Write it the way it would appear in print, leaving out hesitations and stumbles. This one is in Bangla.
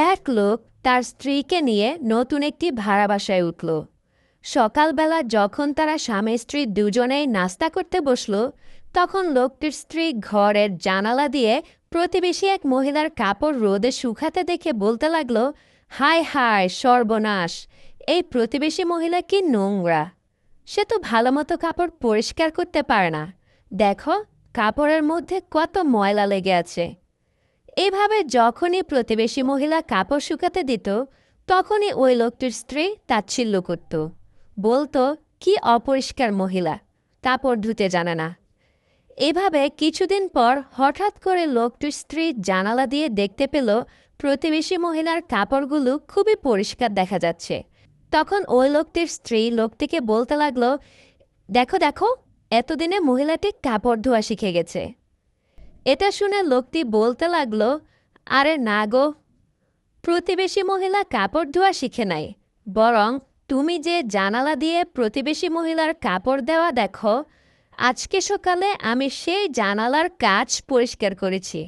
এক লোক তার স্ত্রীকে নিয়ে নতুন একটি ভাড়া বাসায় উঠল। সকালবেলা যখন তারা স্বামী স্ত্রী দুজনেই নাস্তা করতে বসল, তখন লোকটির স্ত্রী ঘরের জানালা দিয়ে প্রতিবেশী এক মহিলার কাপড় রোদে শুকাতে দেখে বলতে লাগলো, হায় হায় সর্বনাশ, এই প্রতিবেশী মহিলা কি নোংরা! সে তো ভালো মতো কাপড় পরিষ্কার করতে পারে না। দেখো, কাপড়ের মধ্যে কত ময়লা লেগে আছে। এভাবে যখনই প্রতিবেশী মহিলা কাপড় শুকাতে দিত, তখনই ওই লোকটির স্ত্রী তাচ্ছিল্য করত, বলতো, কি অপরিষ্কার মহিলা, কাপড় ধুতে জানে না। এভাবে কিছুদিন পর হঠাৎ করে লোকটির স্ত্রী জানালা দিয়ে দেখতে পেল প্রতিবেশী মহিলার কাপড়গুলো খুবই পরিষ্কার দেখা যাচ্ছে। তখন ওই লোকটির স্ত্রী লোকটিকে বলতে লাগলো, দেখো দেখো, এতদিনে মহিলাটি কাপড় ধোয়া শিখে গেছে। এটা শুনে লোকটি বলতে লাগলো, আরে না গো, প্রতিবেশী মহিলা কাপড় ধোয়া শিখে নাই, বরং তুমি যে জানালা দিয়ে প্রতিবেশী মহিলার কাপড় দেওয়া দেখো, আজকে সকালে আমি সেই জানালার কাচ পরিষ্কার করেছি।